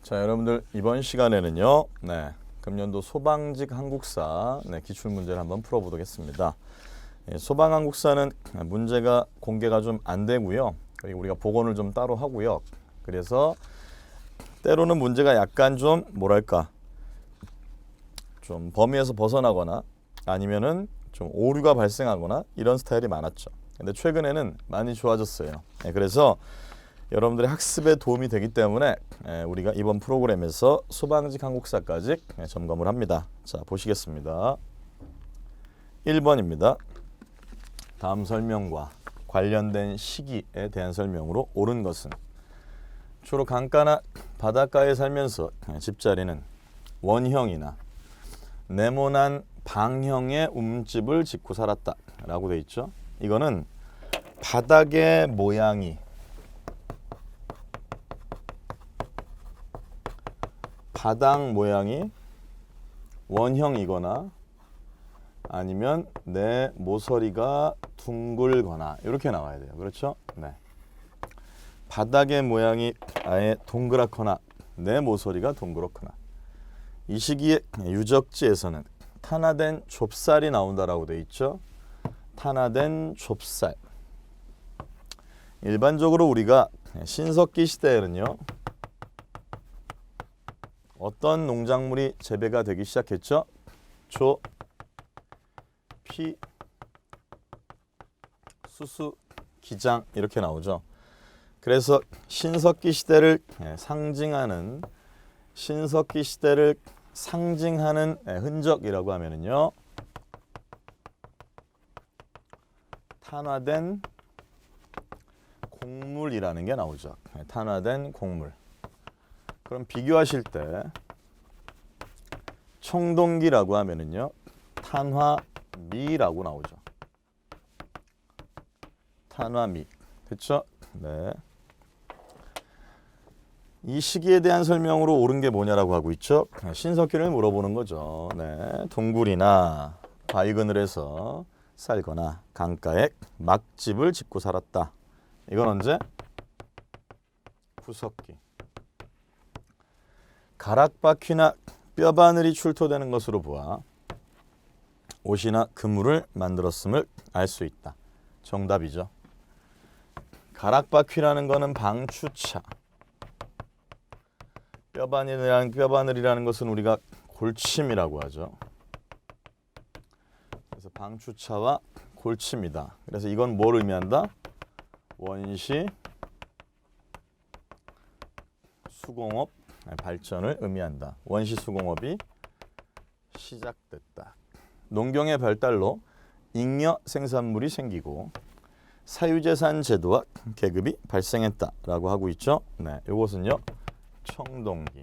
자, 여러분들 이번 시간에는요. 금년도 소방직 한국사 기출문제를 한번 풀어보겠습니다. 소방 한국사는 문제가 공개가 좀 안 되고요. 그리고 우리가 복원을 좀 따로 하고요. 그래서 때로는 문제가 약간 좀 뭐랄까 좀 범위에서 벗어나거나 아니면은 좀 오류가 발생하거나 이런 스타일이 많았죠. 근데 최근에는 많이 좋아졌어요. 그래서 여러분들의 학습에 도움이 되기 때문에 우리가 이번 프로그램에서 소방직 한국사까지 점검을 합니다. 자, 보시겠습니다. 1번입니다. 다음 설명과 관련된 시기에 대한 설명으로 옳은 것은 주로 강가나 바닷가에 살면서 집자리는 원형이나 네모난 방형의 움집을 짓고 살았다 라고 돼 있죠. 이거는 바닥의 모양이 바닥 모양이 원형이거나 아니면 내 모서리가 둥글거나 이렇게 나와야 돼요. 그렇죠? 네. 바닥의 모양이 아예 동그랗거나 내 모서리가 동그랗거나 이 시기에 유적지에서는 탄화된 좁쌀이 나온다라고 돼 있죠. 탄화된 좁쌀. 일반적으로 우리가 신석기 시대에는요. 어떤 농작물이 재배가 되기 시작했죠? 조, 피, 수수, 기장 이렇게 나오죠. 그래서 신석기 시대를 상징하는 흔적이라고 하면은요. 탄화된 곡물이라는 게 나오죠. 탄화된 곡물. 그럼 비교하실 때 청동기라고 하면은요. 탄화미라고 나오죠. 탄화미. 됐죠? 네. 이 시기에 대한 설명으로 옳은 게 뭐냐라고 하고 있죠. 신석기를 물어보는 거죠. 네. 동굴이나 바위 그늘에서 살거나 강가에 막집을 짓고 살았다. 이건 언제? 구석기. 가락바퀴나 뼈바늘이 출토되는 것으로 보아 옷이나 그물을 만들었음을 알 수 있다. 정답이죠. 가락바퀴라는 거는 방추차. 뼈바늘이라는 것은 우리가 골침이라고 하죠. 그래서 방추차와 골침이다. 그래서 이건 뭘 의미한다? 원시 수공업 발전을 의미한다. 원시 수공업이 시작됐다. 농경의 발달로 잉여 생산물이 생기고 사유재산 제도와 계급이 발생했다라고 하고 있죠. 네, 이것은요 청동기.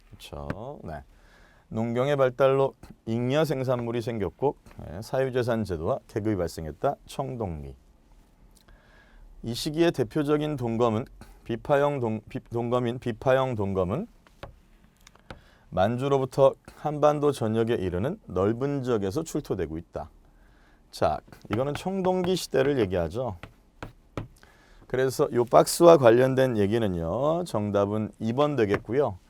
그렇죠. 네, 농경의 발달로 잉여 생산물이 생겼고 사유재산 제도와 계급이 발생했다. 청동기. 이 시기의 대표적인 동검은 비파형 동검은 만주로부터 한반도 전역에 이르는 넓은 지역에서 출토되고 있다. 자, 이거는 청동기 시대를 얘기하죠. 그래서 이 박스와 관련된 얘기는요. 정답은 2번 되겠고요.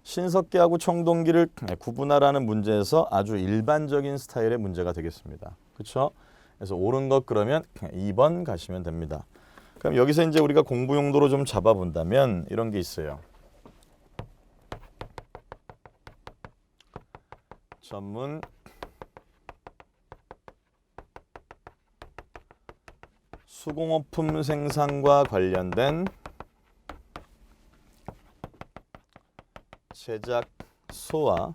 신석기하고 청동기를 구분하라는 문제에서 아주 일반적인 스타일의 문제가 되겠습니다. 그렇죠? 그래서 옳은 것 그러면 2번 가시면 됩니다. 그럼 여기서 이제 우리가 공부 용도로 좀 잡아본다면 이런 게 있어요. 전문 수공업품 생산과 관련된 제작소와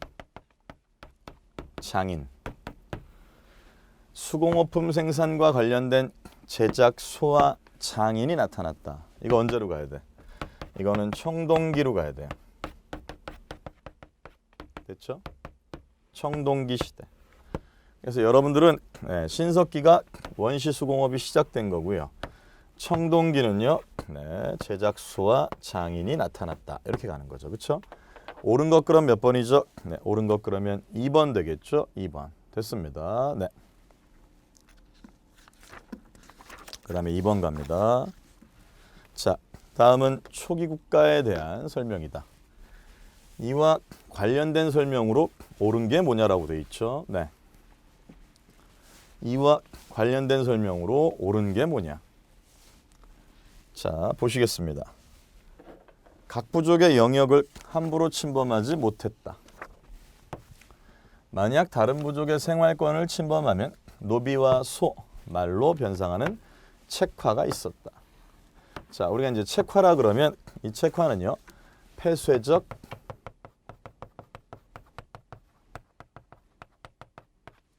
장인. 수공업품 생산과 관련된 제작소와 장인이 나타났다. 이거 언제로 가야 돼? 이거는 청동기로 가야 돼요. 됐죠? 청동기 시대. 그래서 여러분들은 신석기가 원시수공업이 시작된 거고요. 청동기는요. 제작소와 장인이 나타났다. 이렇게 가는 거죠. 그렇죠? 옳은 것 그럼 몇 번이죠? 네, 옳은 것 그러면 2번 되겠죠? 2번. 됐습니다. 네. 그 다음에 2번 갑니다. 자, 다음은 초기 국가에 대한 설명이다. 이와 관련된 설명으로 옳은 게 뭐냐라고 되어 있죠. 네. 이와 관련된 설명으로 옳은 게 뭐냐. 자, 보시겠습니다. 각 부족의 영역을 함부로 침범하지 못했다. 만약 다른 부족의 생활권을 침범하면 노비와 소, 말로 변상하는 책화가 있었다. 자, 우리가 이제 책화라 그러면 이 책화는요, 폐쇄적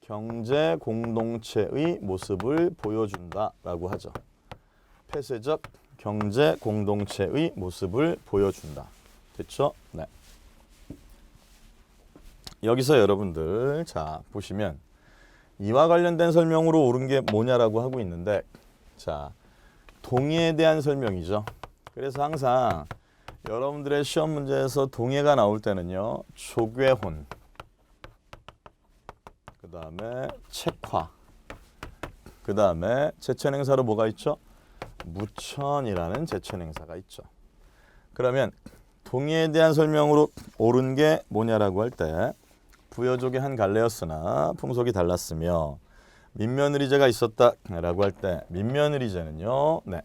경제 공동체의 모습을 보여준다라고 하죠. 폐쇄적 경제 공동체의 모습을 보여준다. 됐죠? 네. 여기서 여러분들 자 보시면 이와 관련된 설명으로 옳은 게 뭐냐라고 하고 있는데, 자 동의에 대한 설명이죠. 그래서 항상 여러분들의 시험 문제에서 동의가 나올 때는요, 조괴혼, 그 다음에 책화, 그 다음에 제천행사로 뭐가 있죠? 무천이라는 제천행사가 있죠. 그러면 동의에 대한 설명으로 옳은 게 뭐냐라고 할 때, 부여족의 한 갈래였으나 풍속이 달랐으며 민며느리제가 있었다라고 할 때, 민며느리제는요, 네,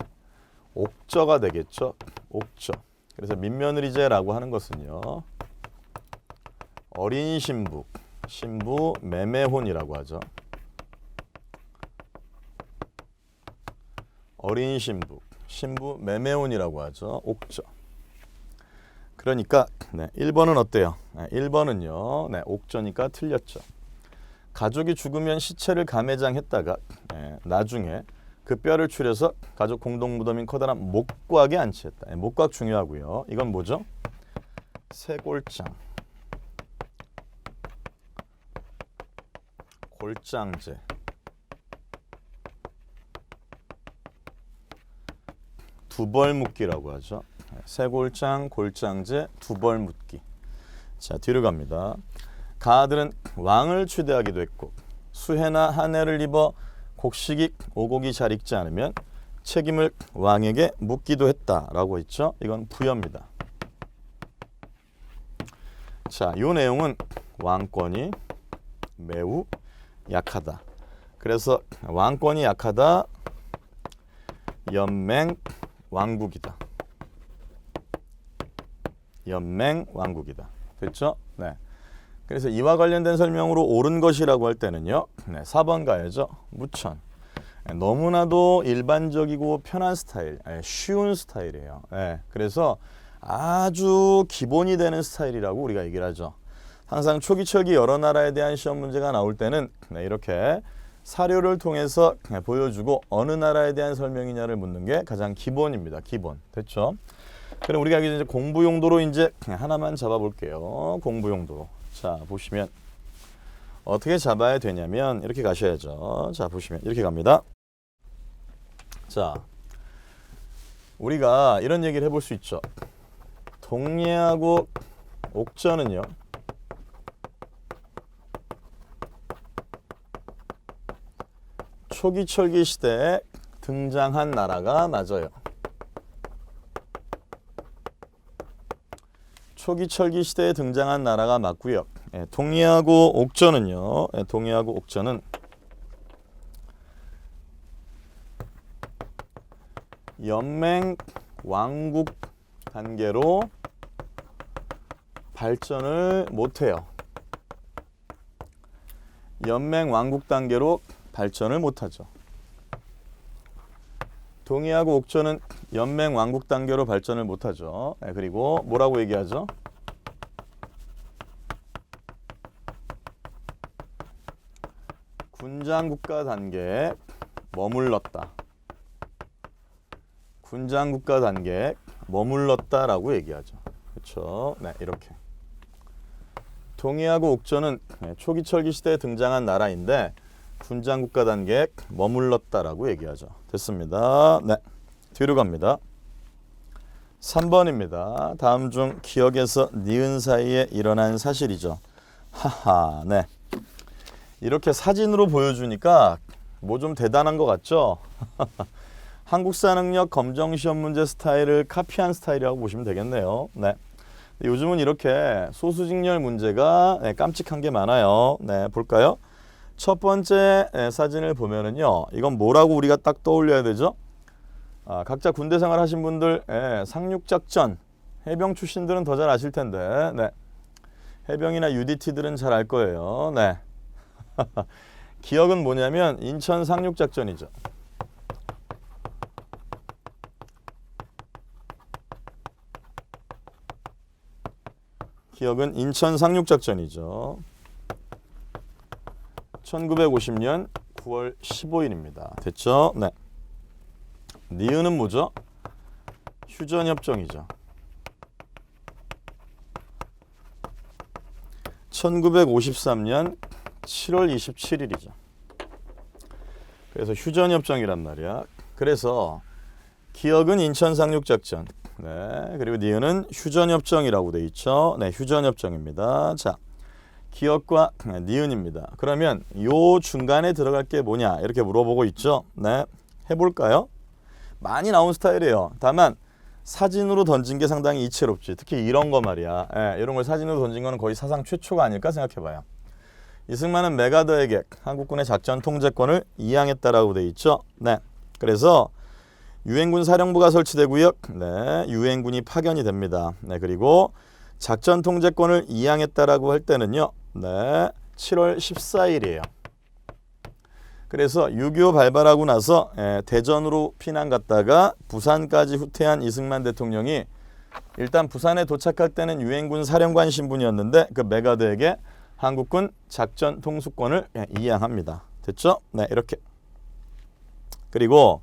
옥저가 되겠죠. 옥저. 그래서 민며느리제라고 하는 것은요, 어린 신부, 신부 매매혼이라고 하죠. 어린 신부, 신부 매매혼이라고 하죠. 옥저. 그러니까 네, 1번은 어때요? 네, 1번은요, 네, 옥저니까 틀렸죠. 가족이 죽으면 시체를 가매장했다가 나중에 그 뼈를 추려서 가족 공동무덤인 커다란 목곽에 안치했다. 목곽 중요하고요. 이건 뭐죠? 쇠골장, 골장제. 두벌묶기라고 하죠. 쇠골장, 골장제, 두벌묶기. 자, 뒤로 갑니다. 가아들은 왕을 추대하기도 했고 수해나 한해를 입어 곡식이 오곡이 잘 익지 않으면 책임을 왕에게 묻기도 했다라고 했죠. 이건 부여입니다. 자, 이 내용은 왕권이 매우 약하다. 그래서 왕권이 약하다, 연맹 왕국이다. 연맹 왕국이다. 됐죠? 네. 그래서 이와 관련된 설명으로 옳은 것이라고 할 때는요, 네, 4번 가야죠. 무천. 너무나도 일반적이고 편한 스타일, 쉬운 스타일이에요. 네, 그래서 아주 기본이 되는 스타일이라고 우리가 얘기를 하죠. 항상 초기철기 여러 나라에 대한 시험 문제가 나올 때는 네, 이렇게 사료를 통해서 보여주고 어느 나라에 대한 설명이냐를 묻는 게 가장 기본입니다. 기본. 됐죠? 그럼 우리가 이제 공부 용도로 이제 하나만 잡아볼게요. 공부 용도로. 자, 보시면 어떻게 잡아야 되냐면 이렇게 가셔야죠. 자, 보시면 이렇게 갑니다. 자, 우리가 이런 얘기를 해볼 수 있죠. 동예하고 옥저는요, 초기철기 시대에 등장한 나라가 맞아요. 초기철기 시대에 등장한 나라가 맞고요. 동예하고 옥저는요, 동예하고 옥저는 연맹 왕국 단계로 발전을 못해요. 연맹 왕국 단계로 발전을 못하죠. 동예하고 옥저는 연맹 왕국 단계로 발전을 못하죠. 그리고 뭐라고 얘기하죠? 군장국가 단계에 머물렀다. 군장국가 단계에 머물렀다라고 얘기하죠. 그렇죠? 네, 이렇게. 동예하고 옥저는 초기철기 시대에 등장한 나라인데 군장국가 단계에 머물렀다라고 얘기하죠. 됐습니다. 네, 뒤로 갑니다. 3번입니다. 다음 중 기억에서 니은 사이에 일어난 사실이죠. 하하, 네. 이렇게 사진으로 보여주니까 뭐 좀 대단한 것 같죠? 한국사 능력 검정 시험 문제 스타일을 카피한 스타일이라고 보시면 되겠네요. 네. 요즘은 이렇게 소수직렬 문제가 깜찍한 게 많아요. 네, 볼까요? 첫 번째 사진을 보면은요. 이건 뭐라고 우리가 딱 떠올려야 되죠? 각자 군대 생활 하신 분들 상륙작전 해병 출신들은 더 잘 아실 텐데 네. 해병이나 UDT들은 잘 알 거예요. 네. 기억은 뭐냐면 인천 상륙작전이죠. 기억은 인천 상륙작전이죠. 1950년 9월 15일입니다. 됐죠? 네. 니은은 뭐죠? 휴전협정이죠. 1953년 7월 27일이죠. 그래서 휴전협정이란 말이야. 그래서 기억은 인천 상륙작전. 네, 그리고 니은은 휴전협정이라고 돼 있죠. 네, 휴전협정입니다. 자, 기억과 니은입니다. 그러면 요 중간에 들어갈 게 뭐냐 이렇게 물어보고 있죠. 네, 해볼까요? 많이 나온 스타일이에요. 다만 사진으로 던진 게 상당히 이채롭지. 특히 이런 거 말이야. 이런 걸 사진으로 던진 거는 거의 사상 최초가 아닐까 생각해봐요. 이승만은 메가더에게 한국군의 작전 통제권을 이양했다라고 돼 있죠. 네, 그래서 유엔군 사령부가 설치되고요. 네, 유엔군이 파견이 됩니다. 네, 그리고 작전 통제권을 이양했다라고 할 때는요. 네, 7월 14일이에요. 그래서 6.25 발발하고 나서 대전으로 피난 갔다가 부산까지 후퇴한 이승만 대통령이 일단 부산에 도착할 때는 유엔군 사령관 신분이었는데 그 메가더에게 한국군 작전 통수권을 이양합니다. 됐죠? 네, 이렇게. 그리고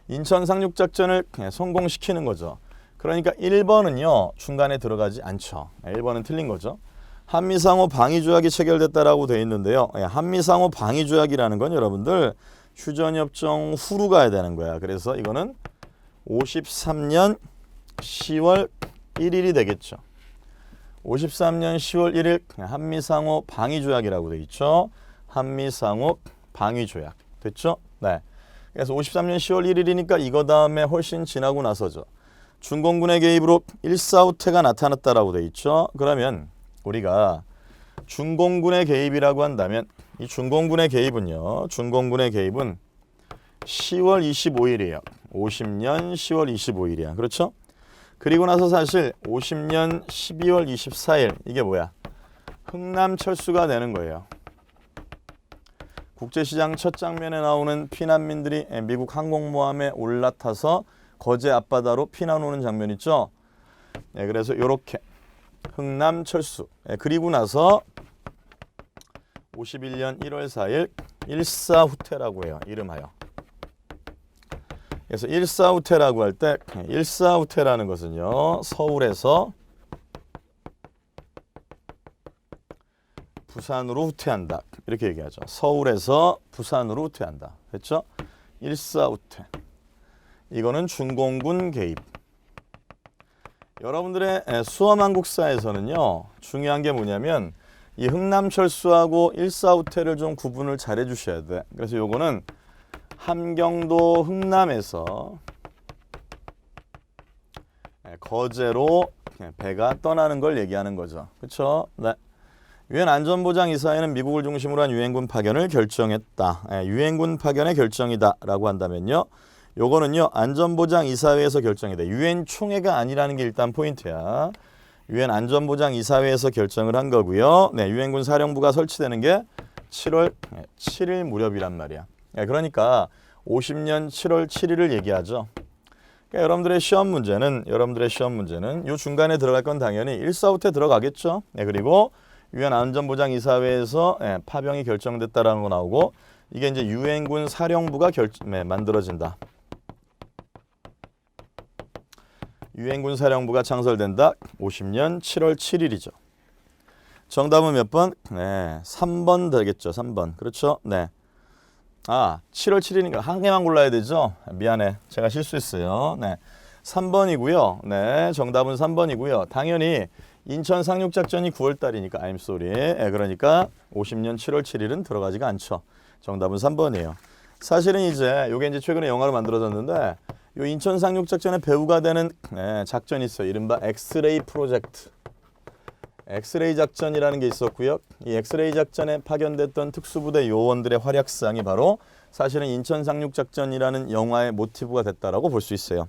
인천 상륙작전을 성공시키는 거죠. 그러니까 1번은요. 중간에 들어가지 않죠. 1번은 틀린 거죠. 한미상호 방위조약이 체결됐다라고 되어 있는데요. 한미상호 방위조약이라는 건 여러분들 휴전협정 후로 가야 되는 거야. 그래서 이거는 53년 10월 1일이 되겠죠. 53년 10월 1일 한미상호 방위조약이라고 되어 있죠. 한미상호 방위조약. 됐죠? 네. 그래서 53년 10월 1일이니까 이거 다음에 훨씬 지나고 나서죠. 중공군의 개입으로 일사후퇴가 나타났다라고 되어 있죠. 그러면 우리가 중공군의 개입이라고 한다면 이 중공군의 개입은요. 중공군의 개입은 10월 25일이에요. 50년 10월 25일이야. 그렇죠? 그리고 나서 사실 50년 12월 24일 이게 뭐야? 흥남철수가 되는 거예요. 국제시장 첫 장면에 나오는 피난민들이 미국 항공모함에 올라타서 거제 앞바다로 피난 오는 장면 있죠? 네, 그래서 이렇게 흥남철수. 그리고 나서 51년 1월 4일 일사후퇴라고 해요. 이름하여. 그래서 일사후퇴라고 할 때 일사후퇴라는 것은요. 서울에서 부산으로 후퇴한다. 이렇게 얘기하죠. 서울에서 부산으로 후퇴한다. 됐죠? 일사후퇴. 이거는 중공군 개입. 여러분들의 수험한국사에서는요. 중요한 게 뭐냐면 이 흥남철수하고 일사후퇴를 좀 구분을 잘 해주셔야 돼. 그래서 요거는 함경도 흥남에서 거제로 배가 떠나는 걸 얘기하는 거죠. 그렇죠? 네. 유엔 안전보장이사회는 미국을 중심으로 한 유엔군 파견을 결정했다. 유엔군 파견의 결정이다라고 한다면요. 요거는요. 안전보장이사회에서 결정이 돼. 유엔 총회가 아니라는 게 일단 포인트야. 유엔 안전보장이사회에서 결정을 한 거고요. 네, 유엔군 사령부가 설치되는 게 7월 7일 무렵이란 말이야. 그러니까 50년 7월 7일을 얘기하죠. 그러니까 여러분들의 시험 문제는 요 중간에 들어갈 건 당연히 일사후퇴 들어가겠죠. 네, 그리고 유엔 안전보장이사회에서 파병이 결정됐다라는 거 나오고 이게 이제 유엔군 사령부가 만들어진다. 유엔군 사령부가 창설된다. 50년 7월 7일이죠. 정답은 몇 번? 네, 3번 되겠죠. 3번. 그렇죠? 네. 7월 7일이니까 한 개만 골라야 되죠? 미안해. 제가 실수했어요. 네. 3번이고요. 네, 정답은 3번이고요. 당연히 인천 상륙작전이 9월 달이니까 I'm sorry. 그러니까 50년 7월 7일은 들어가지가 않죠. 정답은 3번이에요. 사실은 이제 요게 이제 최근에 영화로 만들어졌는데 요 인천 상륙작전의 배후가 되는 작전이 있어요. 이른바 엑스레이 프로젝트. 엑스레이 작전이라는 게 있었고요. 이 엑스레이 작전에 파견됐던 특수부대 요원들의 활약상이 바로 사실은 인천 상륙작전이라는 영화의 모티브가 됐다라고 볼 수 있어요.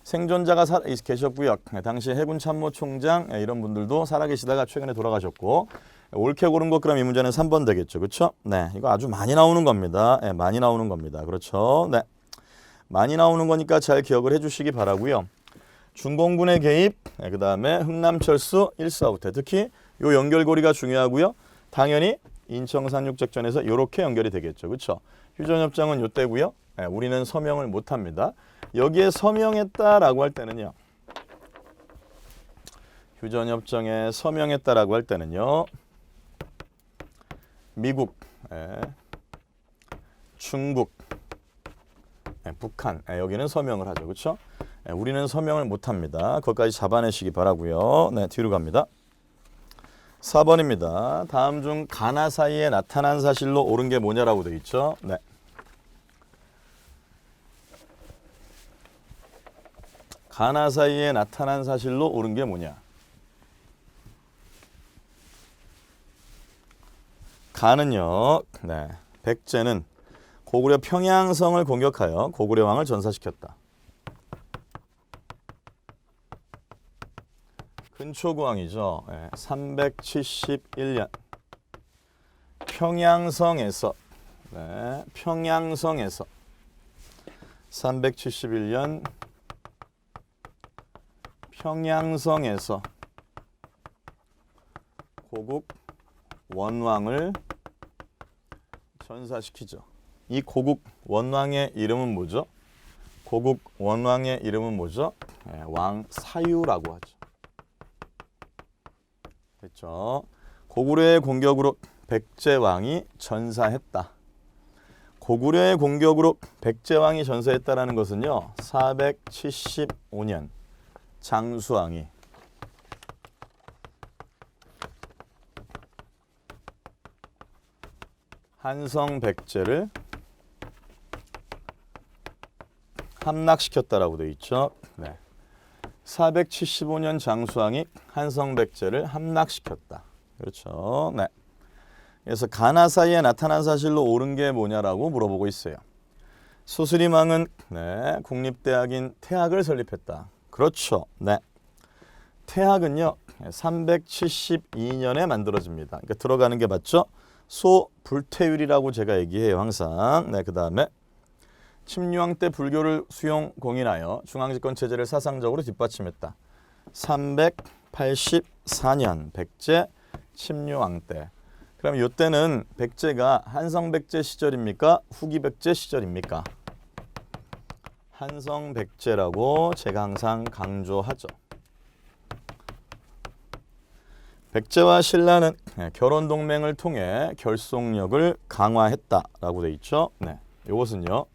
생존자가 계셨고요. 당시 해군 참모총장 이런 분들도 살아계시다가 최근에 돌아가셨고 옳게 고른 것 그럼 이 문제는 3번 되겠죠. 그렇죠? 네, 이거 아주 많이 나오는 겁니다. 네, 많이 나오는 겁니다. 그렇죠? 네, 많이 나오는 거니까 잘 기억을 해주시기 바라고요. 중공군의 개입, 그 다음에 흥남철수 1사후퇴. 특히 요 연결고리가 중요하고요. 당연히 인천 상륙작전에서 이렇게 연결이 되겠죠. 그렇죠? 휴전협정은 요때고요. 우리는 서명을 못합니다. 여기에 서명했다라고 할 때는요. 휴전협정에 서명했다라고 할 때는요. 미국, 중국, 북한 여기는 서명을 하죠. 그렇죠? 우리는 서명을 못합니다. 그것까지 잡아내시기 바라고요. 네, 뒤로 갑니다. 4번입니다. 다음 중 가나 사이에 나타난 사실로 옳은 게 뭐냐라고 되어 있죠. 네. 가나 사이에 나타난 사실로 옳은 게 뭐냐. 가는요. 네. 백제는 고구려 평양성을 공격하여 고구려 왕을 전사시켰다. 근초구왕이죠. 371년 평양성에서 371년 평양성에서 고국 원왕을 전사시키죠. 이 고국 원왕의 이름은 뭐죠? 고국 원왕의 이름은 뭐죠? 왕사유라고 하죠. 됐죠? 고구려의 공격으로 백제왕이 전사했다. 고구려의 공격으로 백제왕이 전사했다라는 것은요. 475년 장수왕이 한성 백제를 함락시켰다라고 되어 있죠. 네. 475년 장수왕이 한성 백제를 함락시켰다. 그렇죠. 네. 그래서 가나 사이에 나타난 사실로 옳은 게 뭐냐라고 물어보고 있어요. 수스림왕은 국립대학인 태학을 설립했다. 그렇죠. 네. 태학은요. 372년에 만들어집니다. 그러니까 들어가는 게 맞죠? 소불태율이라고 제가 얘기해요. 항상. 네, 그 다음에 침류왕 때 불교를 수용 공인하여 중앙집권 체제를 사상적으로 뒷받침했다. 384년 백제 침류왕 때. 그럼 이때는 백제가 한성 백제 시절입니까? 후기 백제 시절입니까? 한성 백제라고 제가 항상 강조하죠. 백제와 신라는 결혼 동맹을 통해 결속력을 강화했다라고 돼 있죠. 네, 이것은요.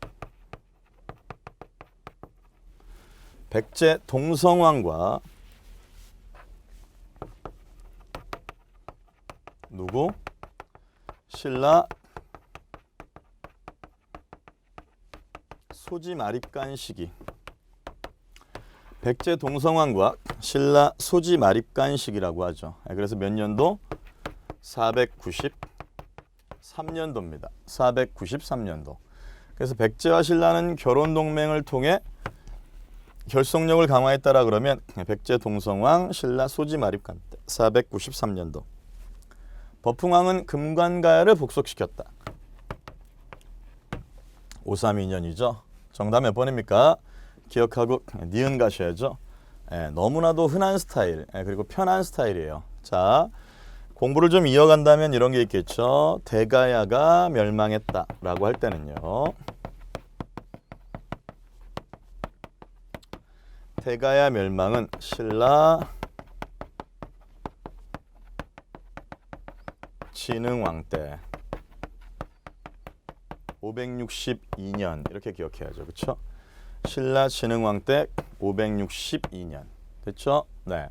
백제 동성왕과 누구? 신라 소지마립간 시기. 백제 동성왕과 신라 소지마립간 시기라고 하죠. 그래서 몇 년도? 493년도입니다. 493년도. 그래서 백제와 신라는 결혼 동맹을 통해 결속력을 강화했다라 그러면 백제 동성왕, 신라 소지마립간 때 493년도. 버풍왕은 금관가야를 복속시켰다. 532년이죠. 정답 몇 번입니까? 기억하고 니은 가셔야죠. 너무나도 흔한 스타일, 그리고 편한 스타일이에요. 자, 공부를 좀 이어간다면 이런 게 있겠죠. 대가야가 멸망했다라고 할 때는요. 대가야 멸망은 신라 진흥왕 때 562년 이렇게 기억해야죠. 그렇죠? 신라 진흥왕 때 562년. 됐죠? 네.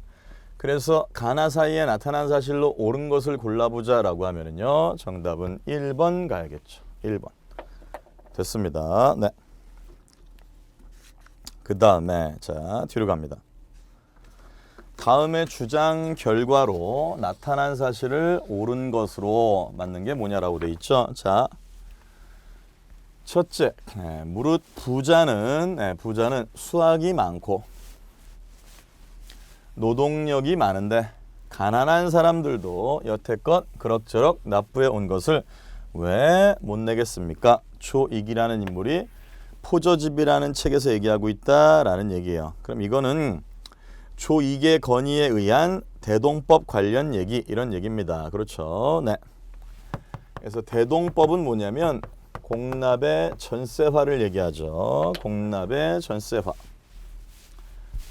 그래서 가나 사이에 나타난 사실로 옳은 것을 골라보자라고 하면은요. 정답은 1번 가야겠죠. 1번. 됐습니다. 네. 그 다음에 자 뒤로 갑니다. 다음에 주장 결과로 나타난 사실을 옳은 것으로 맞는 게 뭐냐라고 돼 있죠. 자, 첫째, 무릇 부자는 수학이 많고 노동력이 많은데 가난한 사람들도 여태껏 그럭저럭 납부해 온 것을 왜 못 내겠습니까? 조익이라는 인물이 포저집이라는 책에서 얘기하고 있다라는 얘기예요. 그럼 이거는 조익의 건의에 의한 대동법 관련 얘기 이런 얘기입니다. 그렇죠? 네. 그래서 대동법은 뭐냐면 공납의 전세화를 얘기하죠. 공납의 전세화.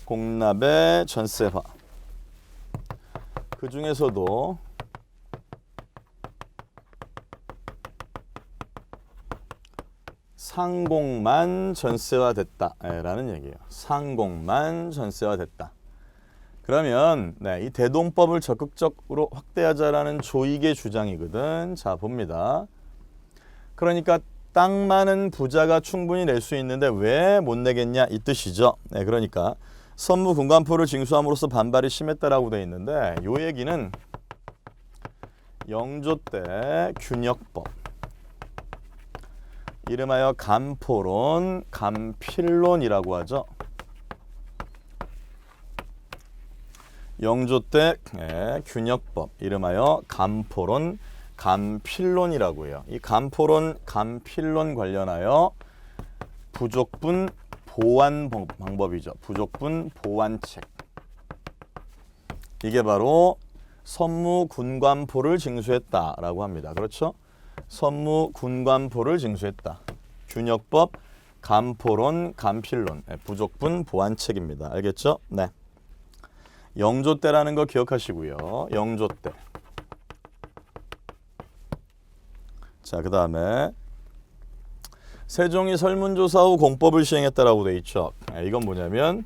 공납의 전세화. 그 중에서도 상공만 전세화됐다라는 얘기예요. 상공만 전세화됐다. 그러면 이 대동법을 적극적으로 확대하자라는 조익의 주장이거든. 자 봅니다. 그러니까 땅 많은 부자가 충분히 낼 수 있는데 왜 못 내겠냐 이 뜻이죠. 그러니까 선무 군관포를 징수함으로써 반발이 심했다라고 돼 있는데 요 얘기는 영조 때 균역법 이름하여 간포론, 간필론이라고 하죠. 영조 때 균역법 이름하여 간포론, 간필론이라고 해요. 이 간포론, 간필론 관련하여 부족분 보완 방법이죠. 부족분 보완책. 이게 바로 선무군관포를 징수했다라고 합니다. 그렇죠? 선무군관포를 징수했다. 균역법, 간포론, 간필론, 부족분 보완책입니다. 알겠죠? 네. 영조 때라는 거 기억하시고요. 영조 때. 자, 그 다음에 세종이 설문조사 후 공법을 시행했다라고 돼 있죠. 이건 뭐냐면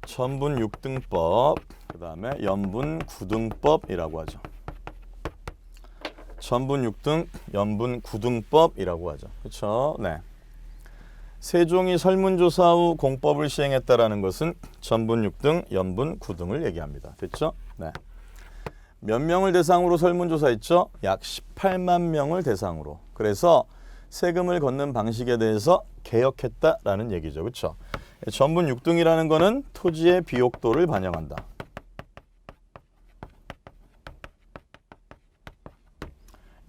천분 6등법, 그 다음에 연분 9등법이라고 하죠. 천분 6등, 연분 9등법이라고 하죠. 그렇죠? 네. 세종이 설문조사 후 공법을 시행했다라는 것은 천분 6등, 연분 9등을 얘기합니다. 됐죠? 네. 몇 명을 대상으로 설문조사했죠? 약 18만 명을 대상으로. 그래서 세금을 걷는 방식에 대해서 개혁했다라는 얘기죠. 그렇죠? 천분 6등이라는 거는 토지의 비옥도를 반영한다.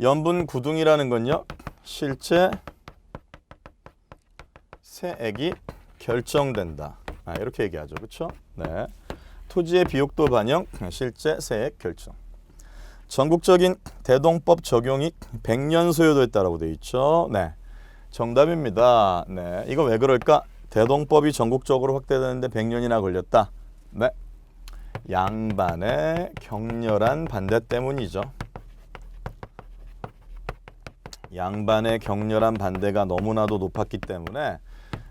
연분 9등이라는 건요. 실제 세액이 결정된다. 이렇게 얘기하죠. 그렇죠? 네. 토지의 비옥도 반영, 실제 세액 결정. 전국적인 대동법 적용이 100년 소요됐다라고 되어 있죠. 네. 정답입니다. 네. 이거 왜 그럴까? 대동법이 전국적으로 확대되는데 100년이나 걸렸다. 네. 양반의 격렬한 반대 때문이죠. 양반의 격렬한 반대가 너무나도 높았기 때문에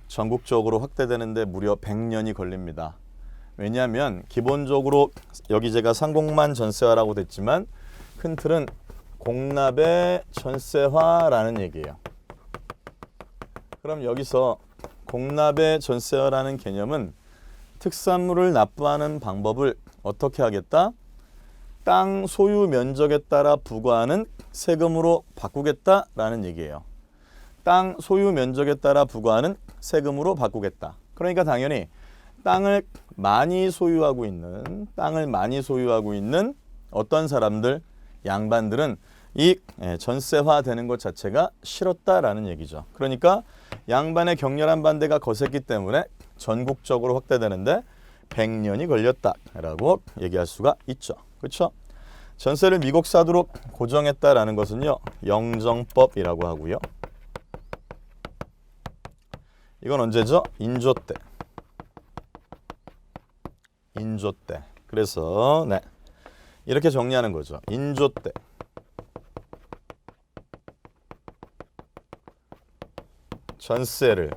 전국적으로 확대되는데 무려 100년이 걸립니다. 왜냐하면 기본적으로 여기 제가 상공만 전세화라고 됐지만 큰 틀은 공납의 전세화라는 얘기예요. 그럼 여기서 공납의 전세화라는 개념은 특산물을 납부하는 방법을 어떻게 하겠다? 땅 소유 면적에 따라 부과하는 세금으로 바꾸겠다라는 얘기예요. 땅 소유 면적에 따라 부과하는 세금으로 바꾸겠다. 그러니까 당연히 땅을 많이 소유하고 있는 어떤 사람들, 양반들은 이 전세화 되는 것 자체가 싫었다라는 얘기죠. 그러니까 양반의 격렬한 반대가 거셌기 때문에 전국적으로 확대되는데 100년이 걸렸다라고 얘기할 수가 있죠. 그렇죠? 전세를 미국 사도록 고정했다라는 것은요. 영정법이라고 하고요. 이건 언제죠? 인조 때. 인조 때. 그래서 네. 이렇게 정리하는 거죠. 인조 때. 전세를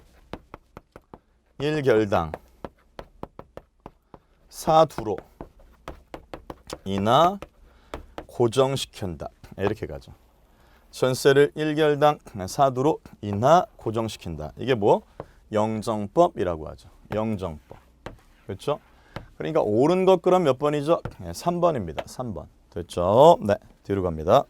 1결당 4두로 이나 고정시킨다. 이렇게 가죠. 전세를 1개월당 사두로 인하 고정시킨다. 이게 뭐? 영정법이라고 하죠. 영정법. 그렇죠? 그러니까 옳은 것 그럼 몇 번이죠? 3번입니다. 3번. 됐죠? 네, 뒤로 갑니다.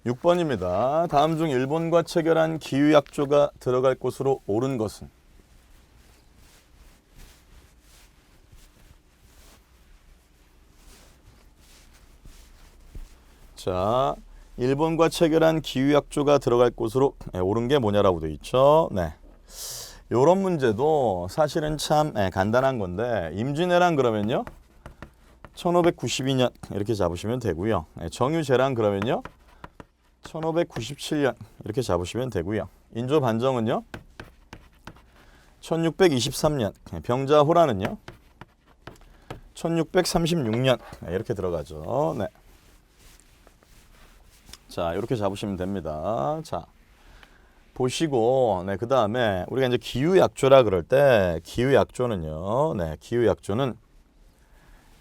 6번입니다. 다음 중 일본과 체결한 기후약조가 들어갈 곳으로 옳은 것은? 자, 일본과 체결한 기후약조가 들어갈 곳으로 옳은 게 뭐냐라고 되어 있죠. 네, 요런 문제도 사실은 참 간단한 건데 임진왜란 그러면요 1592년 이렇게 잡으시면 되고요. 정유재란 그러면요 1597년 이렇게 잡으시면 되고요. 인조반정은요 1623년, 병자호란은요 1636년 이렇게 들어가죠. 네. 자, 이렇게 잡으시면 됩니다. 자, 보시고, 네, 그 다음에 우리가 이제 기후약조라 그럴 때 기후약조는요, 네, 기후약조는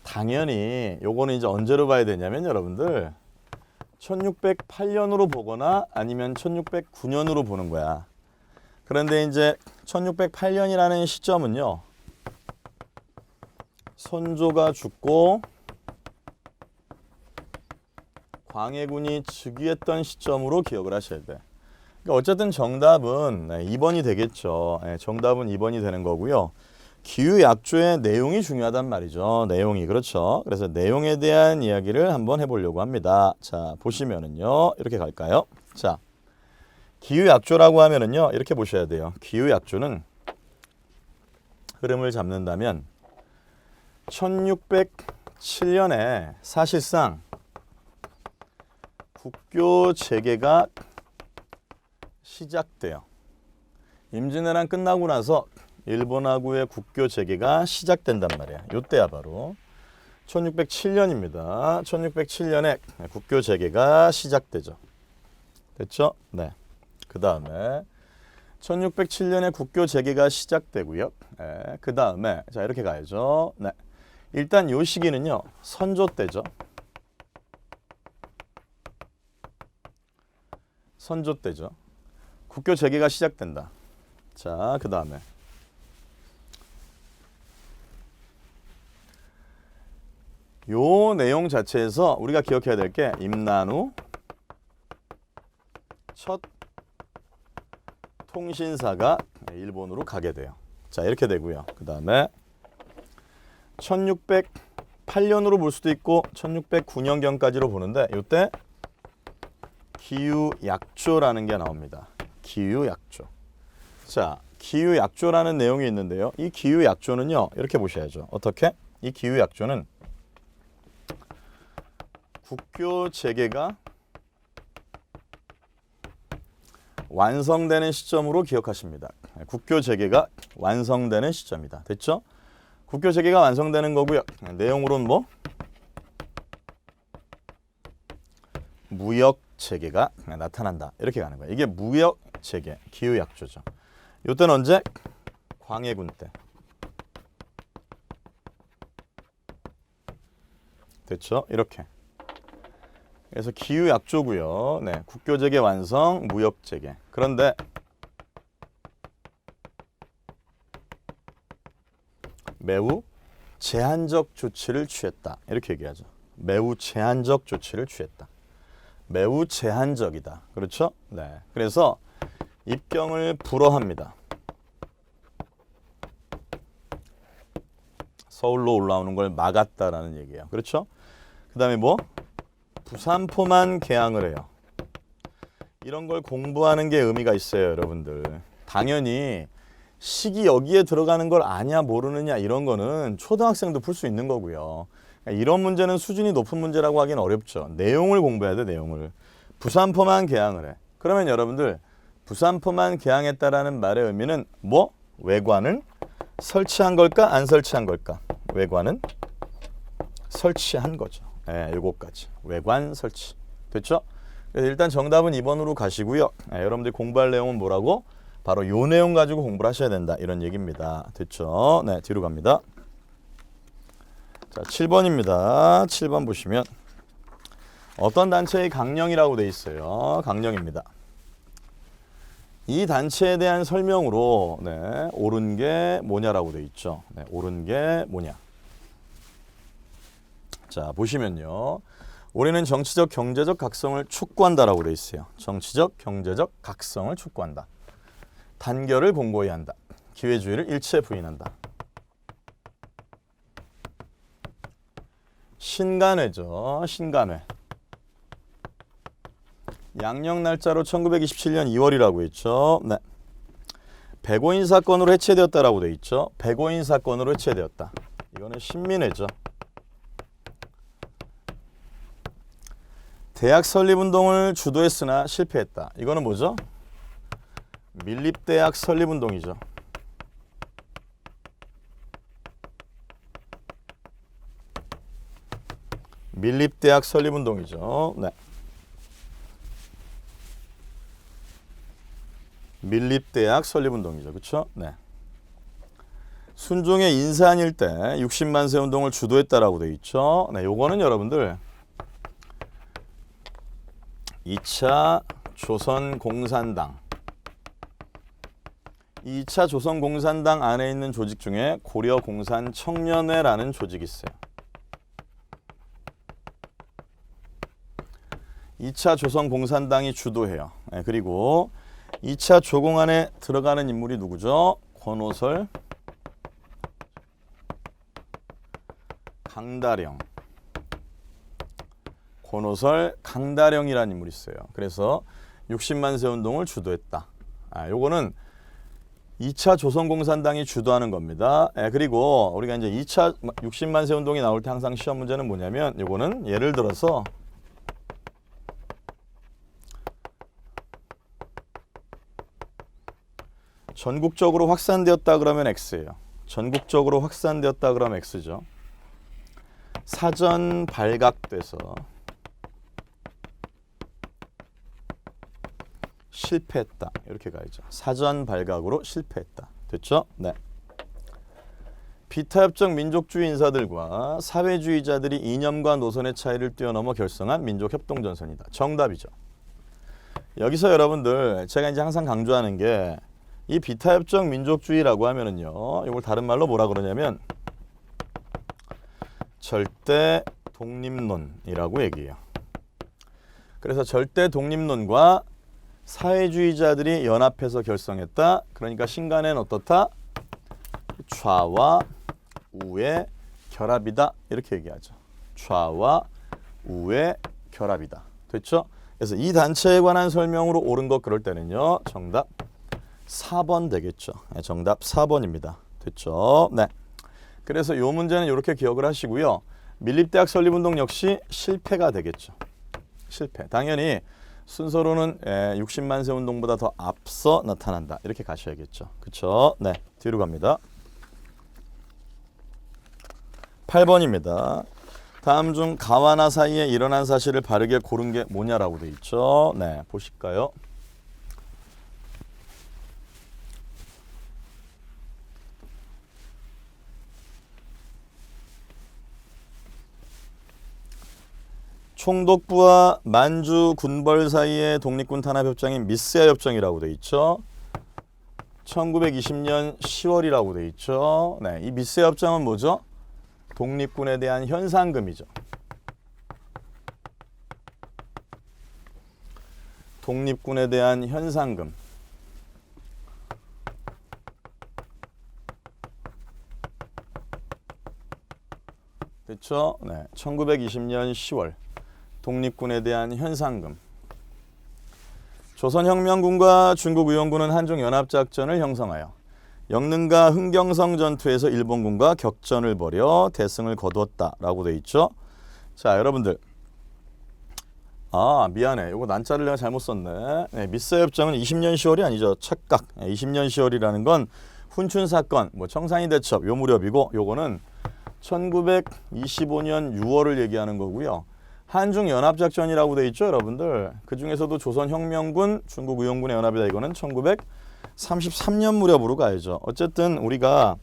당연히 요거는 이제 언제로 봐야 되냐면 여러분들 1608년으로 보거나 아니면 1609년으로 보는 거야. 그런데 이제 1608년이라는 시점은요, 선조가 죽고 광해군이 즉위했던 시점으로 기억을 하셔야 돼. 그러니까 어쨌든 정답은 2번이 되겠죠. 정답은 2번이 되는 거고요. 기후약조의 내용이 중요하단 말이죠. 내용이. 그렇죠. 그래서 내용에 대한 이야기를 한번 해보려고 합니다. 자, 보시면은요. 이렇게 갈까요? 자, 기후약조라고 하면은요. 이렇게 보셔야 돼요. 기후약조는 흐름을 잡는다면 1607년에 사실상 국교 재개가 시작돼요. 임진왜란 끝나고 나서 일본하고의 국교 재개가 시작된단 말이야. 요때야 바로 1607년입니다. 1607년에 국교 재개가 시작되죠. 됐죠? 네. 그 다음에 1607년에 국교 재개가 시작되고요. 네. 그 다음에 자 이렇게 가야죠. 네. 일단 요 시기는요. 선조 때죠. 선조 때죠. 국교 재개가 시작된다. 자, 그 다음에 요 내용 자체에서 우리가 기억해야 될 게 임난후 첫 통신사가 일본으로 가게 돼요. 자, 이렇게 되고요. 그 다음에 1608년으로 볼 수도 있고 1609년경까지로 보는데 이때 기후약조라는 게 나옵니다. 기후약조. 자, 기후약조라는 내용이 있는데요. 이 기후약조는요. 이렇게 보셔야죠. 어떻게? 이 기후약조는 국교 재개가 완성되는 시점으로 기억하십니다. 국교 재개가 완성되는 시점이다. 됐죠? 국교 재개가 완성되는 거고요. 내용으로는 뭐? 무역 재개가 나타난다. 이렇게 가는 거예요. 이게 무역 재개, 기후약조죠. 이때는 언제? 광해군 때. 됐죠? 이렇게. 그래서 기후약조고요. 네, 국교 재개 완성, 무역 재개. 그런데 매우 제한적 조치를 취했다. 이렇게 얘기하죠. 매우 제한적 조치를 취했다. 매우 제한적이다. 그렇죠? 네. 그래서 입경을 불허합니다. 서울로 올라오는 걸 막았다라는 얘기예요. 그렇죠? 그 다음에 뭐? 부산포만 개항을 해요. 이런 걸 공부하는 게 의미가 있어요, 여러분들. 당연히 식이 여기에 들어가는 걸 아냐 모르느냐 이런 거는 초등학생도 풀 수 있는 거고요. 이런 문제는 수준이 높은 문제라고 하기는 어렵죠. 내용을 공부해야 돼, 내용을. 부산포만 개항을 해. 그러면 여러분들 부산포만 개항했다라는 말의 의미는 뭐? 외관을 설치한 걸까? 안 설치한 걸까? 외관은 설치한 거죠. 네, 요거까지. 외관 설치. 됐죠? 그래서 일단 정답은 2번으로 가시고요. 네, 여러분들이 공부할 내용은 뭐라고? 바로 요 내용 가지고 공부를 하셔야 된다. 이런 얘기입니다. 됐죠? 네, 뒤로 갑니다. 자, 7번입니다. 7번 보시면 어떤 단체의 강령이라고 돼 있어요. 강령입니다. 이 단체에 대한 설명으로 옳은 게 뭐냐라고 돼 있죠. 옳은 게 뭐냐. 자, 보시면요. 우리는 정치적, 경제적 각성을 촉구한다라고 돼 있어요. 정치적, 경제적 각성을 촉구한다. 단결을 공고히 한다. 기회주의를 일체 부인한다. 신간회죠. 신간회. 양력 날짜로 1927년 2월이라고 했죠. 네. 백오인 사건으로 해체되었다라고 돼 있죠. 백오인 사건으로 해체되었다. 이거는 신민회죠. 대학 설립운동을 주도했으나 실패했다. 이거는 뭐죠? 밀립대학 설립운동이죠. 밀립대학 설립운동이죠. 네. 밀립대학 설립운동이죠. 그렇죠? 네. 순종의 인사한일 때 60만 세 운동을 주도했다라고 돼 있죠. 네, 요거는 여러분들 2차 조선공산당 2차 조선공산당 안에 있는 조직 중에 고려공산청년회라는 조직이 있어요. 2차 조선공산당이 주도해요. 네, 그리고 2차 조공 안에 들어가는 인물이 누구죠? 권오설, 강다령. 권오설, 강다령이라는 인물이 있어요. 그래서 60만 세 운동을 주도했다. 요거는 2차 조선공산당이 주도하는 겁니다. 그리고 우리가 이제 2차 60만 세 운동이 나올 때 항상 시험 문제는 뭐냐면 요거는 예를 들어서 전국적으로 확산되었다 그러면 X예요. 전국적으로 확산되었다 그러면 X죠. 사전 발각돼서 실패했다. 이렇게 가야죠. 사전 발각으로 실패했다. 됐죠? 네. 비타협적 민족주의 인사들과 사회주의자들이 이념과 노선의 차이를 뛰어넘어 결성한 민족협동전선이다. 정답이죠. 여기서 여러분들 제가 이제 항상 강조하는 게 이 비타협적 민족주의라고 하면은요. 이걸 다른 말로 뭐라 그러냐면 절대 독립론이라고 얘기해요. 그래서 절대 독립론과 사회주의자들이 연합해서 결성했다. 그러니까 신간에는 어떻다? 좌와 우의 결합이다. 이렇게 얘기하죠. 좌와 우의 결합이다. 됐죠? 그래서 이 단체에 관한 설명으로 옳은 것 그럴 때는요. 정답 4번 되겠죠. 정답 4번입니다. 됐죠? 네. 그래서 이 문제는 이렇게 기억을 하시고요. 밀립대학 설립운동 역시 실패가 되겠죠. 실패. 당연히 순서로는 60만 세 운동보다 더 앞서 나타난다. 이렇게 가셔야겠죠. 그렇죠? 네. 뒤로 갑니다. 8번입니다. 다음 중 가와나 사이에 일어난 사실을 바르게 고른 게 뭐냐라고 돼 있죠. 네. 보실까요? 총독부와 만주 군벌 사이의 독립군 탄압협정인 미스야 협정이라고 돼 있죠. 1920년 10월이라고 돼 있죠. 네, 이 미스야 협정은 뭐죠? 독립군에 대한 현상금이죠. 독립군에 대한 현상금. 됐죠? 네, 1920년 10월. 독립군에 대한 현상금. 조선혁명군과 중국의원군은 한중연합작전을 형성하여 영릉과 흥경성 전투에서 일본군과 격전을 벌여 대승을 거두었다라고 돼 있죠. 자, 여러분들. 미안해. 이거 난자를 내가 잘못 썼네. 네, 미스야 협정은 20년 10월이 아니죠. 착각. 20년 10월이라는 건 훈춘 사건, 청산리 대첩 요 무렵이고 요거는 1925년 6월을 얘기하는 거고요. 한중연합작전이라고 돼 있죠, 여러분들. 그 중에서도 조선혁명군, 중국의원군의 연합이다. 이거는 1933년 무렵으로 가야죠. 어쨌든 우리가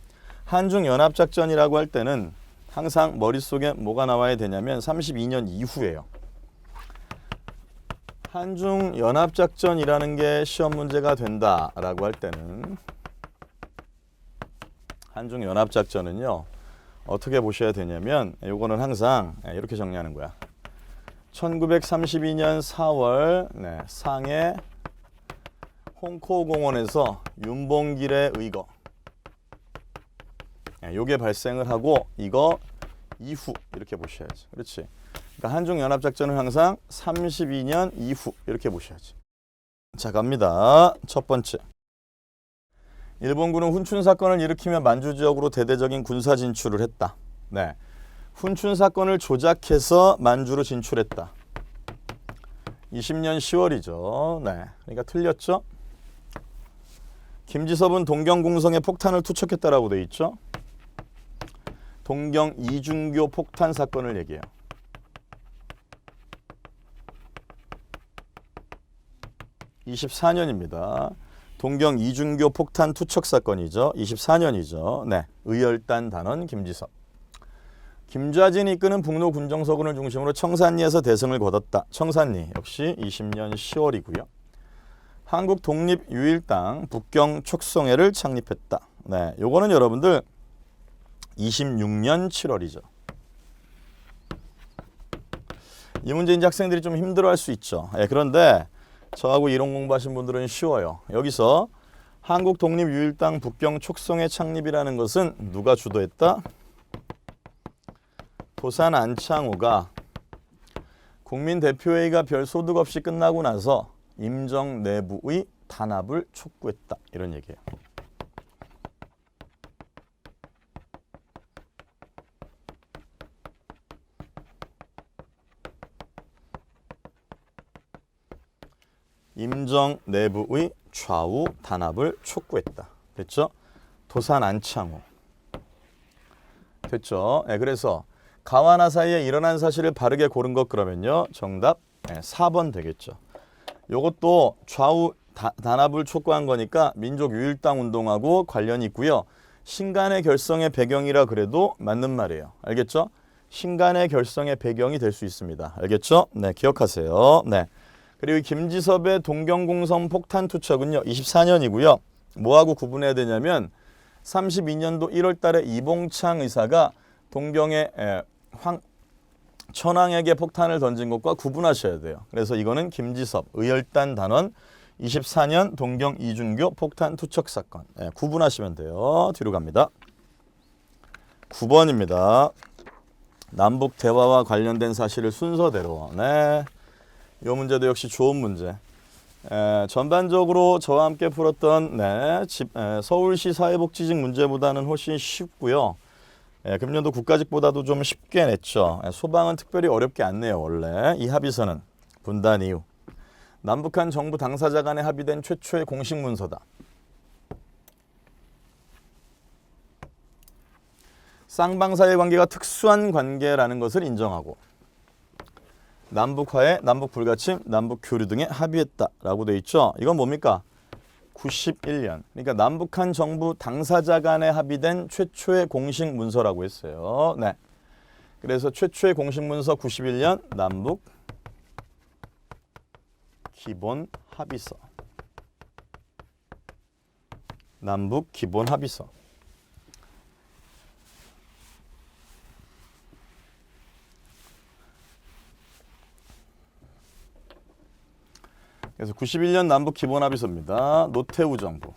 한중연합작전이라고 할 때는 항상 머릿속에 뭐가 나와야 되냐면 32년 이후예요. 한중 연합작전이라는 게 시험 문제가 된다라고 할 때는 한중 연합작전은요. 어떻게 보셔야 되냐면 요거는 항상 이렇게 정리하는 거야. 1932년 4월 상해 홍코공원에서 윤봉길에 의거 요게 발생을 하고 이거 이후 이렇게 보셔야지. 그렇지. 그러니까 한중연합작전은 항상 32년 이후 이렇게 보셔야지. 자, 갑니다. 첫 번째. 일본군은 훈춘 사건을 일으키며 만주 지역으로 대대적인 군사 진출을 했다. 네. 훈춘 사건을 조작해서 만주로 진출했다. 20년 10월이죠. 네. 그러니까 틀렸죠? 김지섭은 동경공성에 폭탄을 투척했다라고 돼 있죠. 동경 이중교 폭탄 사건을 얘기해요. (24년입니다) 동경 이중교 폭탄 투척 사건이죠. 24년이죠. 네, 의열단 단원 김지섭. 김좌진이 이끄는 북로 군정서군을 중심으로 청산리에서 대승을 거뒀다. 청산리 역시 20년 10월이고요. 한국 독립유일당 북경 촉성회를 창립했다. 네, 요거는 여러분들 26년 7월이죠. 이 문제 이제 학생들이 좀 힘들어할 수 있죠. 그런데 저하고 이론 공부하신 분들은 쉬워요. 여기서 한국 독립유일당 북경 촉성회 창립이라는 것은 누가 주도했다? 도산 안창호가 국민대표회의가 별 소득 없이 끝나고 나서 임정 내부의 단합을 촉구했다. 이런 얘기예요. 임정 내부의 좌우 단합을 촉구했다. 됐죠? 도산 안창호. 됐죠? 그래서 가와나 사이에 일어난 사실을 바르게 고른 것 그러면요. 정답 4번 되겠죠. 요것도 좌우 단합을 촉구한 거니까 민족유일당 운동하고 관련이 있고요. 신간의 결성의 배경이라 그래도 맞는 말이에요. 알겠죠? 신간의 결성의 배경이 될 수 있습니다. 알겠죠? 네, 기억하세요. 네. 그리고 김지섭의 동경공성 폭탄 투척은요. 24년이고요. 뭐하고 구분해야 되냐면 32년도 1월 달에 이봉창 의사가 동경의 천황에게 폭탄을 던진 것과 구분하셔야 돼요. 그래서 이거는 김지섭 의열단 단원 24년 동경 이중교 폭탄 투척 사건. 구분하시면 돼요. 뒤로 갑니다. 9번입니다. 남북 대화와 관련된 사실을 순서대로. 네. 이 문제도 역시 좋은 문제. 전반적으로 저와 함께 풀었던 서울시 사회복지직 문제보다는 훨씬 쉽고요. 금년도 국가직보다도 좀 쉽게 냈죠. 소방은 특별히 어렵게 안 내요. 원래 이 합의서는 분단 이후 남북한 정부 당사자 간에 합의된 최초의 공식 문서다. 쌍방사의 관계가 특수한 관계라는 것을 인정하고 남북화해 남북 불가침, 남북 교류 등에 합의했다라고 돼 있죠. 이건 뭡니까? 91년. 그러니까 남북한 정부 당사자 간에 합의된 최초의 공식 문서라고 했어요. 네. 그래서 최초의 공식 문서 91년 남북 기본 합의서. 남북 기본 합의서. 그래서 91년 남북 기본 합의서입니다. 노태우 정부.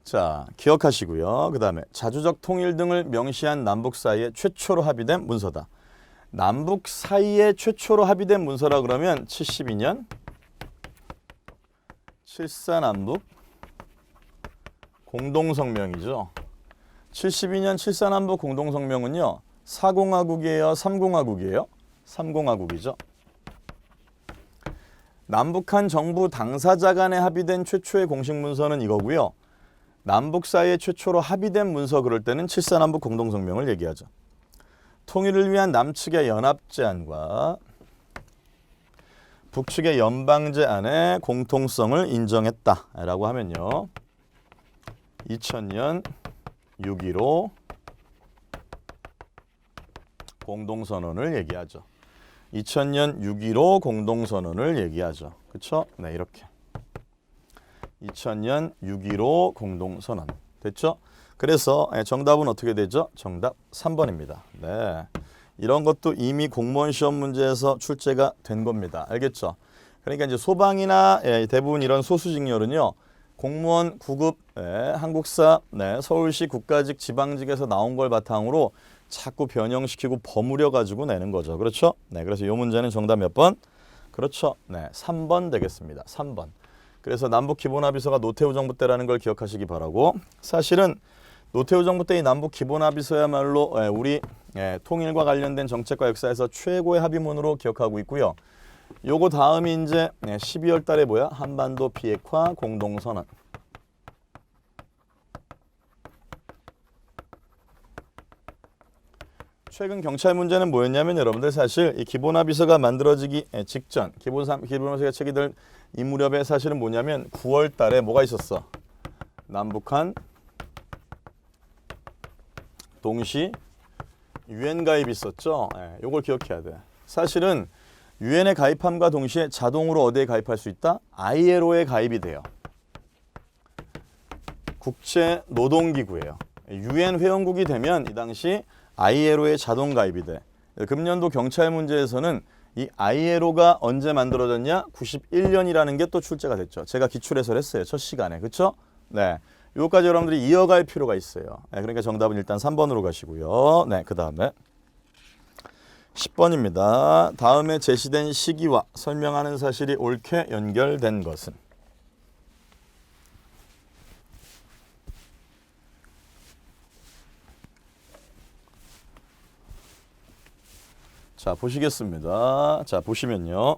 자, 기억하시고요. 그 다음에 자주적 통일 등을 명시한 남북 사이에 최초로 합의된 문서다. 남북 사이에 최초로 합의된 문서라 그러면 72년 7.4남북 공동성명이죠. 72년 7.4남북 공동성명은요. 4공화국이에요? 3공화국이에요? 3공화국이죠. 남북한 정부 당사자 간에 합의된 최초의 공식 문서는 이거고요. 남북 사이에 최초로 합의된 문서 그럴 때는 7.4남북 공동성명을 얘기하죠. 통일을 위한 남측의 연합제안과 북측의 연방제안의 공통성을 인정했다라고 하면요. 2000년 6.15 공동선언을 얘기하죠. 2000년 6.15 공동선언을 얘기하죠. 그렇죠? 네, 이렇게. 2000년 6.15 공동선언. 됐죠? 그래서 정답은 어떻게 되죠? 정답 3번입니다. 네. 이런 것도 이미 공무원 시험 문제에서 출제가 된 겁니다. 알겠죠? 그러니까 이제 소방이나 대부분 이런 소수직렬은요. 공무원 9급 한국사 서울시 국가직 지방직에서 나온 걸 바탕으로 자꾸 변형시키고 버무려 가지고 내는 거죠. 그렇죠? 네. 그래서 이 문제는 정답 몇 번? 그렇죠. 네. 3번 되겠습니다. 3번. 그래서 남북 기본합의서가 노태우 정부 때라는 걸 기억하시기 바라고. 사실은 노태우 정부 때 이 남북 기본합의서야말로 우리 통일과 관련된 정책과 역사에서 최고의 합의문으로 기억하고 있고요. 요거 다음이 이제 12월 달에 뭐야? 한반도 비핵화 공동선언. 최근 경찰 문제는 뭐였냐면 여러분들 사실 이 기본합의서가 만들어지기 직전 기본합의서가 체결될 이 무렵에 사실은 뭐냐면 9월 달에 뭐가 있었어? 남북한 동시 유엔 가입이 있었죠. 요걸 기억해야 돼. 사실은 유엔에 가입함과 동시에 자동으로 어디에 가입할 수 있다? ILO에 가입이 돼요. 국제노동기구예요. 유엔 회원국이 되면 이 당시 ILO에 자동 가입이 돼. 금년도 경찰 문제에서는 이 ILO가 언제 만들어졌냐? 91년이라는 게 또 출제가 됐죠. 제가 기출해설했어요. 첫 시간에. 그렇죠? 네. 요거까지 여러분들이 이어갈 필요가 있어요. 네, 그러니까 정답은 일단 3번으로 가시고요. 네, 그 다음에 10번입니다. 다음에 제시된 시기와 설명하는 사실이 옳게 연결된 것은? 자, 보시겠습니다. 자, 보시면요.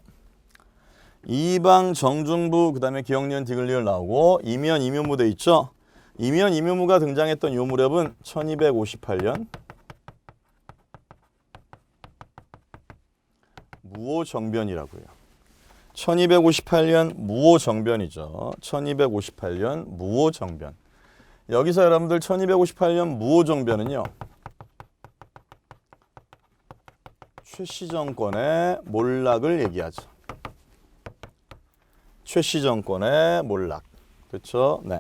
이방 정중부 그다음에 기억니은 디귿리을 나오고 이면 이묘무 돼 있죠. 이면 이묘무가 등장했던 요 무렵은 1258년 무오정변이라고요. 1258년 무오정변이죠. 1258년 무오정변. 여기서 여러분들 1258년 무오정변은요. 최씨 정권의 몰락을 얘기하죠. 최씨 정권의 몰락. 그렇죠? 네.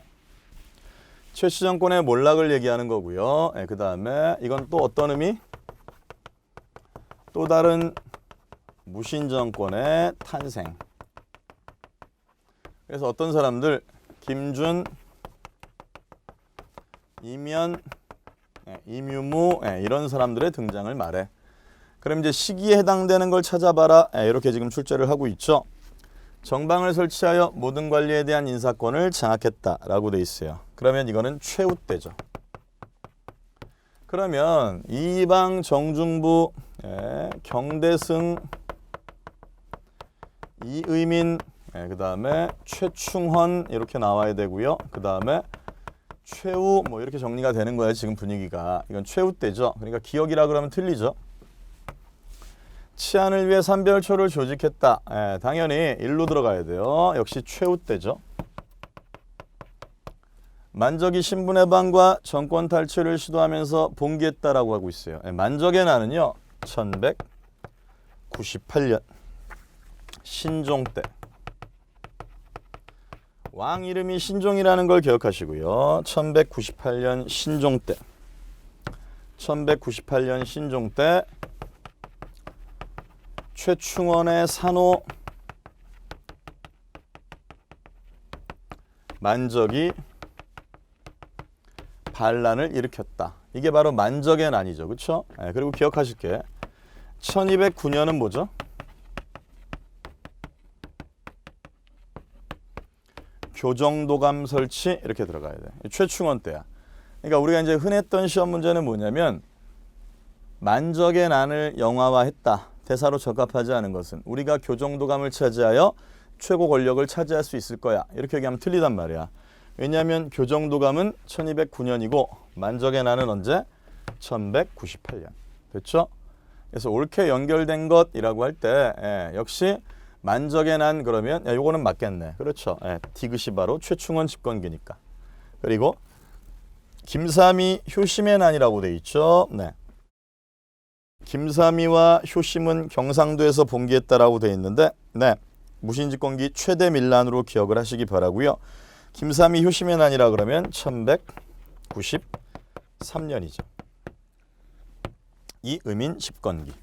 최씨 정권의 몰락을 얘기하는 거고요. 네, 그 다음에 이건 또 어떤 의미? 또 다른 무신 정권의 탄생. 그래서 어떤 사람들 김준, 이면, 이묘무 이런 사람들의 등장을 말해. 그럼 이제 시기에 해당되는 걸 찾아봐라. 이렇게 지금 출제를 하고 있죠. 정방을 설치하여 모든 관리에 대한 인사권을 장악했다라고 돼 있어요. 그러면 이거는 최후 때죠. 그러면 이방 정중부 경대승 이의민 그 다음에 최충헌 이렇게 나와야 되고요. 그 다음에 최후 뭐 이렇게 정리가 되는 거예요. 지금 분위기가. 이건 최후 때죠. 그러니까 기억이라 그러면 틀리죠. 치안을 위해 삼별초를 조직했다. 당연히 일로 들어가야 돼요. 역시 최후 때죠. 만적이 신분해방과 정권 탈취를 시도하면서 봉기했다라고 하고 있어요. 만적의 난은요. 1198년 신종 때. 왕 이름이 신종이라는 걸 기억하시고요. 1198년 신종 때. 1198년 신종 때 최충원의 산호 만적이 반란을 일으켰다. 이게 바로 만적의 난이죠. 그렇죠? 그리고 기억하실 게 1209년은 뭐죠? 교정도감 설치 이렇게 들어가야 돼. 최충원 때야. 그러니까 우리가 이제 흔했던 시험 문제는 뭐냐면 만적의 난을 영화화했다. 대사로 적합하지 않은 것은 우리가 교정도감을 차지하여 최고 권력을 차지할 수 있을 거야. 이렇게 얘기하면 틀리단 말이야. 왜냐하면 교정도감은 1209년이고 만적의 난은 언제? 1198년. 됐죠? 그래서 옳게 연결된 것이라고 할 때 역시 만적의 난 그러면 요거는 맞겠네. 그렇죠? 디귿이 바로 최충원 집권기니까. 그리고 김삼이 효심의 난이라고 돼 있죠. 네. 김삼희와 효심은 경상도에서 봉기했다라고 되어 있는데 네, 무신집권기 최대 밀란으로 기억을 하시기 바라고요. 김삼희 효심의 난이라 그러면 1193년이죠. 이음인 집권기.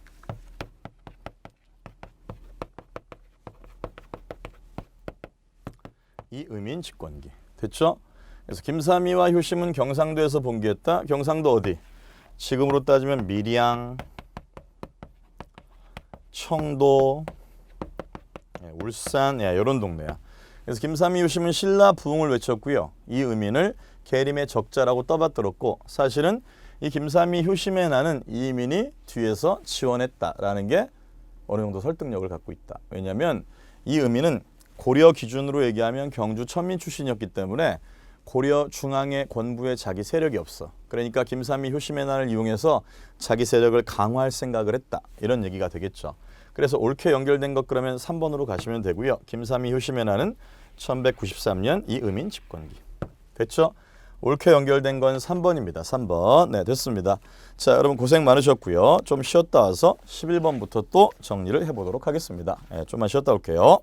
이음인 집권기. 됐죠? 그래서 김삼희와 효심은 경상도에서 봉기했다. 경상도 어디? 지금으로 따지면 밀양, 청도, 울산, 이런 동네야. 그래서 김삼희 효심은 신라 부흥을 외쳤고요. 이음인을 계림의 적자라고 떠받들었고 사실은 이 김삼희 효심의 난은 이음인이 뒤에서 지원했다라는 게 어느 정도 설득력을 갖고 있다. 왜냐하면 이음인은 고려 기준으로 얘기하면 경주 천민 출신이었기 때문에 고려 중앙의 권부에 자기 세력이 없어. 그러니까 김삼희 효심의 난을 이용해서 자기 세력을 강화할 생각을 했다. 이런 얘기가 되겠죠. 그래서 옳게 연결된 것 그러면 3번으로 가시면 되고요. 김삼희 효심의 난은 1193년 이음인 집권기. 됐죠? 옳게 연결된 건 3번입니다. 3번. 네, 됐습니다. 자, 여러분 고생 많으셨고요. 좀 쉬었다 와서 11번부터 또 정리를 해보도록 하겠습니다. 네, 좀만 쉬었다 올게요.